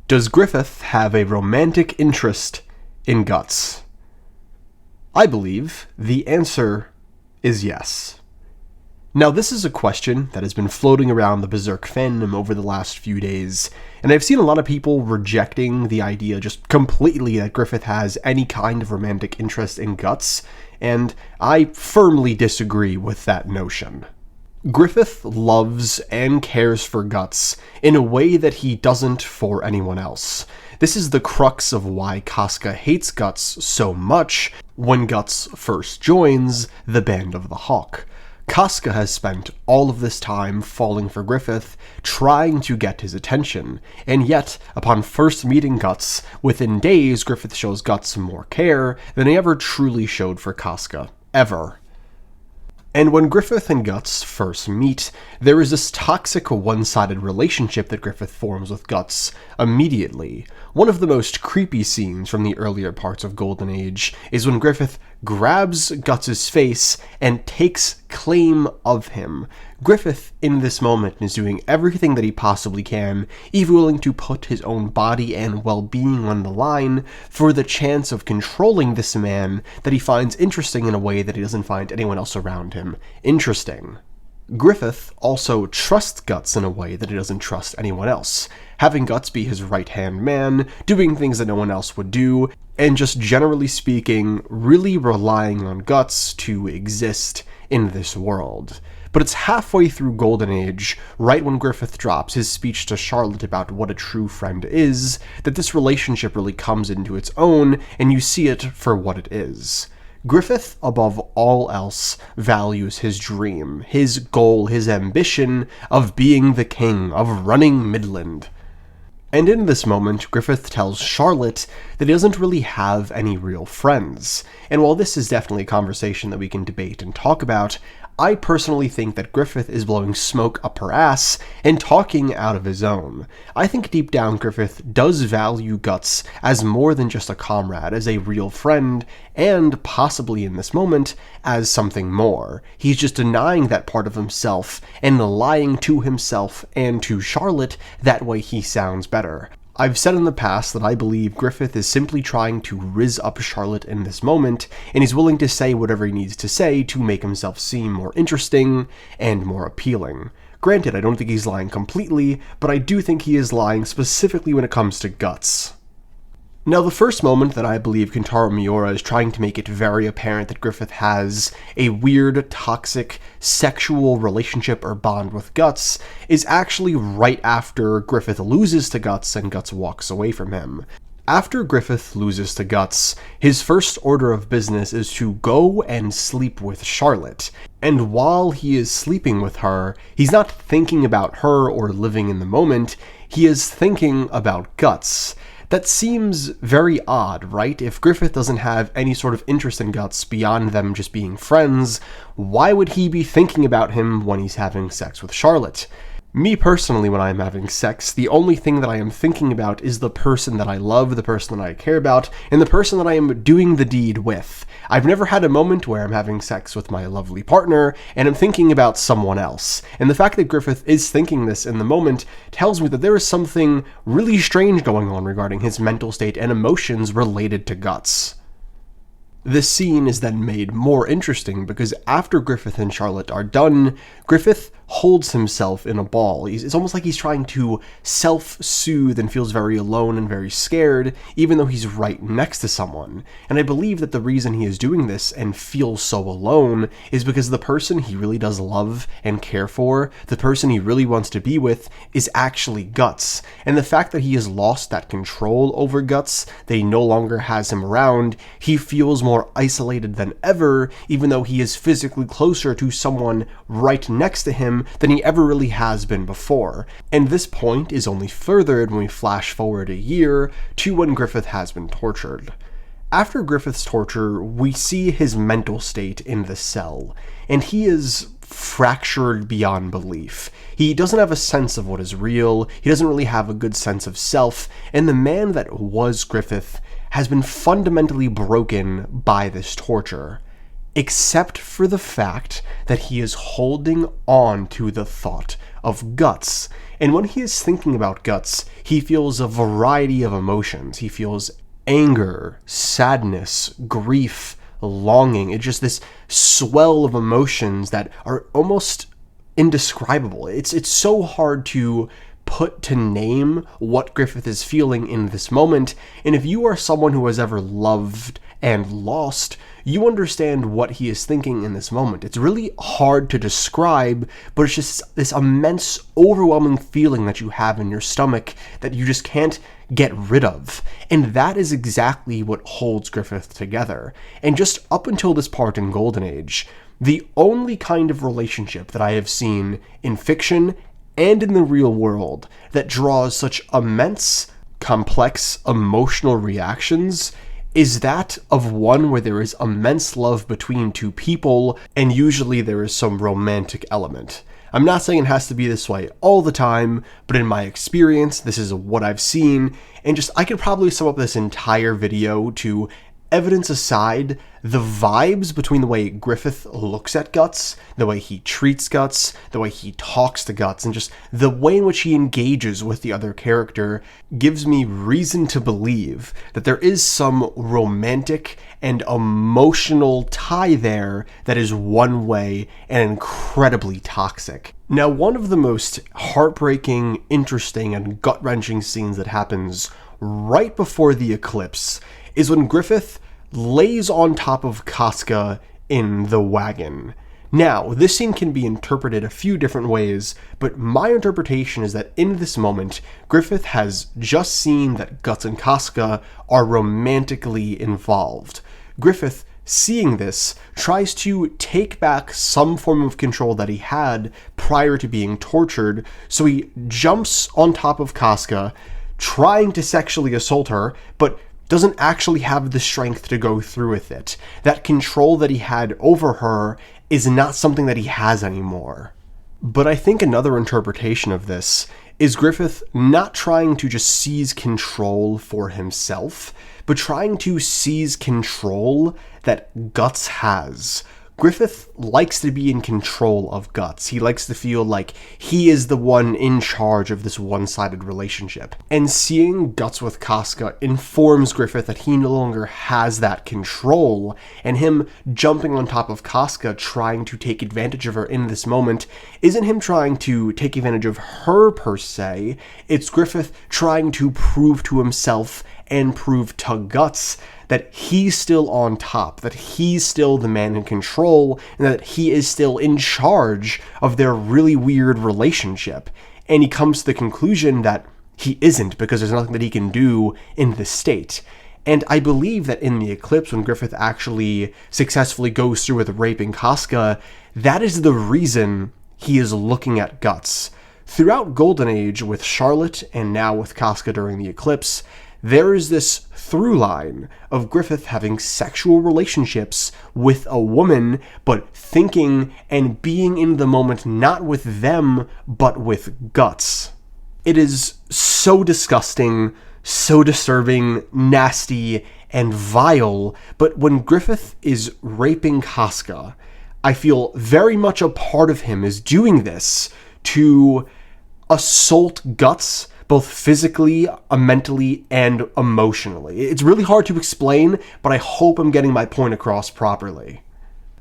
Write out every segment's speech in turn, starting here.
Does Griffith have a romantic interest in Guts? I believe the answer is yes. Now, this is a question that has been floating around the Berserk fandom over the last few days, and I've seen a lot of people rejecting the idea just completely that Griffith has any kind of romantic interest in Guts, and I firmly disagree with that notion. Griffith loves and cares for Guts in a way that he doesn't for anyone else. This is the crux of why Casca hates Guts so much when Guts first joins the Band of the Hawk. Casca has spent all of this time falling for Griffith, trying to get his attention, and yet, upon first meeting Guts, within days Griffith shows Guts more care than he ever truly showed for Casca, ever. And when Griffith and Guts first meet, there is this toxic one-sided relationship that Griffith forms with Guts immediately. One of the most creepy scenes from the earlier parts of Golden Age is when Griffith grabs Guts' face and takes claim of him. Griffith, in this moment, is doing everything that he possibly can, even willing to put his own body and well-being on the line for the chance of controlling this man that he finds interesting in a way that he doesn't find anyone else around him interesting. Griffith also trusts Guts in a way that he doesn't trust anyone else, having Guts be his right-hand man, doing things that no one else would do, and just generally speaking, really relying on Guts to exist in this world. But it's halfway through Golden Age, right when Griffith drops his speech to Charlotte about what a true friend is, that this relationship really comes into its own, and you see it for what it is. Griffith, above all else, values his dream, his goal, his ambition of being the king, of running Midland. And in this moment, Griffith tells Charlotte that he doesn't really have any real friends. And while this is definitely a conversation that we can debate and talk about, I personally think that Griffith is blowing smoke up her ass and talking out of his own. I think deep down Griffith does value Guts as more than just a comrade, as a real friend, and possibly in this moment, as something more. He's just denying that part of himself and lying to himself and to Charlotte, that way he sounds better. I've said in the past that I believe Griffith is simply trying to rizz up Charlotte in this moment, and he's willing to say whatever he needs to say to make himself seem more interesting and more appealing. Granted, I don't think he's lying completely, but I do think he is lying specifically when it comes to Guts. Now, the first moment that I believe Kentaro Miura is trying to make it very apparent that Griffith has a weird, toxic, sexual relationship or bond with Guts is actually right after Griffith loses to Guts and Guts walks away from him. After Griffith loses to Guts, his first order of business is to go and sleep with Charlotte. And while he is sleeping with her, he's not thinking about her or living in the moment, he is thinking about Guts. That seems very odd, right? If Griffith doesn't have any sort of interest in Guts beyond them just being friends, why would he be thinking about him when he's having sex with Charlotte? Me personally, when I'm having sex, the only thing that I am thinking about is the person that I love, the person that I care about, and the person that I am doing the deed with. I've never had a moment where I'm having sex with my lovely partner, and I'm thinking about someone else. And the fact that Griffith is thinking this in the moment tells me that there is something really strange going on regarding his mental state and emotions related to Guts. This scene is then made more interesting because after Griffith and Charlotte are done, Griffith holds himself in a ball. It's almost like he's trying to self-soothe and feels very alone and very scared, even though he's right next to someone. And I believe that the reason he is doing this and feels so alone is because the person he really does love and care for, the person he really wants to be with, is actually Guts. And the fact that he has lost that control over Guts, that he no longer has him around, he feels more isolated than ever, even though he is physically closer to someone right next to him than he ever really has been before. And this point is only furthered when we flash forward a year to when Griffith has been tortured. After Griffith's torture, we see his mental state in the cell, and he is fractured beyond belief. He doesn't have a sense of what is real, he doesn't really have a good sense of self, and the man that was Griffith has been fundamentally broken by this torture, except for the fact that he is holding on to the thought of Guts. And when he is thinking about Guts, he feels a variety of emotions. He feels anger, sadness, grief, longing. It's just this swell of emotions that are almost indescribable. It's so hard to put to name what Griffith is feeling in this moment, and if you are someone who has ever loved and lost, you understand what he is thinking in this moment. It's really hard to describe, but it's just this immense, overwhelming feeling that you have in your stomach that you just can't get rid of. And that is exactly what holds Griffith together. And just up until this part in Golden Age, the only kind of relationship that I have seen in fiction and in the real world that draws such immense, complex emotional reactions is that of one where there is immense love between two people, and usually there is some romantic element. I'm not saying it has to be this way all the time, but in my experience, this is what I've seen, and just I could probably sum up this entire video to evidence aside, the vibes between the way Griffith looks at Guts, the way he treats Guts, the way he talks to Guts, and just the way in which he engages with the other character gives me reason to believe that there is some romantic and emotional tie there that is one way and incredibly toxic. Now, one of the most heartbreaking, interesting, and gut-wrenching scenes that happens right before the eclipse is when Griffith lays on top of Casca in the wagon. Now, this scene can be interpreted a few different ways, but my interpretation is that in this moment, Griffith has just seen that Guts and Casca are romantically involved. Griffith, seeing this, tries to take back some form of control that he had prior to being tortured, so he jumps on top of Casca, trying to sexually assault her, but doesn't actually have the strength to go through with it. That control that he had over her is not something that he has anymore. But I think another interpretation of this is Griffith not trying to just seize control for himself, but trying to seize control that Guts has. Griffith likes to be in control of Guts. He likes to feel like he is the one in charge of this one-sided relationship. And seeing Guts with Casca informs Griffith that he no longer has that control, and him jumping on top of Casca trying to take advantage of her in this moment isn't him trying to take advantage of her per se, it's Griffith trying to prove to himself and prove to Guts that he's still on top, that he's still the man in control, and that he is still in charge of their really weird relationship. And he comes to the conclusion that he isn't, because there's nothing that he can do in this state. And I believe that in the eclipse, when Griffith actually successfully goes through with raping Casca, that is the reason he is looking at Guts. Throughout Golden Age, with Charlotte, and now with Casca during the eclipse, there is this through line of Griffith having sexual relationships with a woman, but thinking and being in the moment not with them, but with Guts. It is so disgusting, so disturbing, nasty, and vile, but when Griffith is raping Casca, I feel very much a part of him is doing this to assault Guts, both physically, mentally, and emotionally. It's really hard to explain, but I hope I'm getting my point across properly.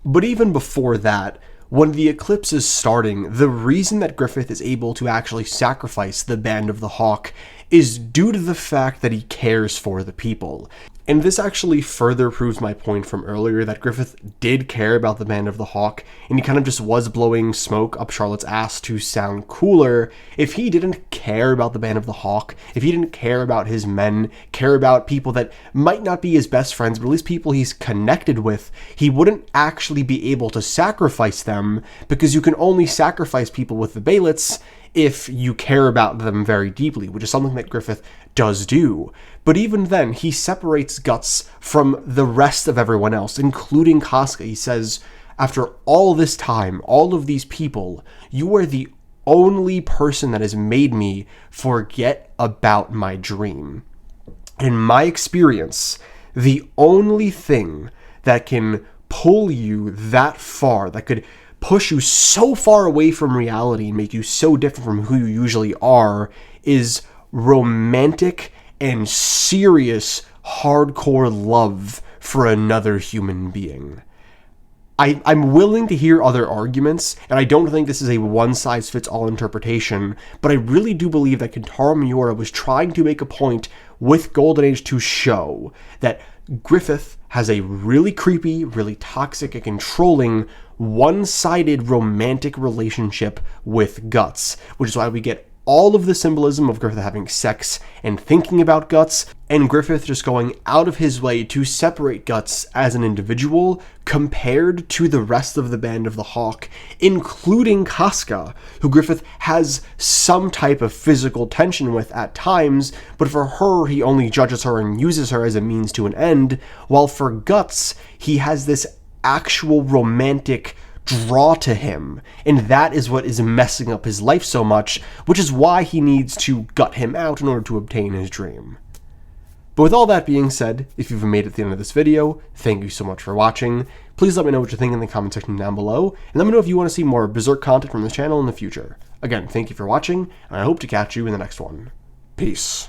But even before that, when the eclipse is starting, the reason that Griffith is able to actually sacrifice the Band of the Hawk is due to the fact that he cares for the people. And this actually further proves my point from earlier that Griffith did care about the Band of the Hawk, and he kind of just was blowing smoke up Charlotte's ass to sound cooler. If he didn't care about the Band of the Hawk, if he didn't care about his men, care about people that might not be his best friends, but at least people he's connected with, he wouldn't actually be able to sacrifice them, because you can only sacrifice people with the Baelitz if you care about them very deeply, which is something that Griffith does do. But even then, he separates Guts from the rest of everyone else, including Casca. He says, after all this time, all of these people, you are the only person that has made me forget about my dream. In my experience, the only thing that can pull you that far, that could push you so far away from reality and make you so different from who you usually are is romantic and serious, hardcore love for another human being. I'm willing to hear other arguments, and I don't think this is a one-size-fits-all interpretation, but I really do believe that Kentaro Miura was trying to make a point with Golden Age to show that Griffith has a really creepy, really toxic and controlling, one-sided romantic relationship with Guts, which is why we get all of the symbolism of Griffith having sex and thinking about Guts, and Griffith just going out of his way to separate Guts as an individual compared to the rest of the Band of the Hawk, including Casca, who Griffith has some type of physical tension with at times, but for her, he only judges her and uses her as a means to an end, while for Guts, he has this actual romantic draw to him, and that is what is messing up his life so much, which is why he needs to gut him out in order to obtain his dream. But with all that being said, if you've made it to the end of this video, thank you so much for watching. Please let me know what you think in the comment section down below, and let me know if you want to see more Berserk content from this channel in the future. Again, thank you for watching, and I hope to catch you in the next one. Peace.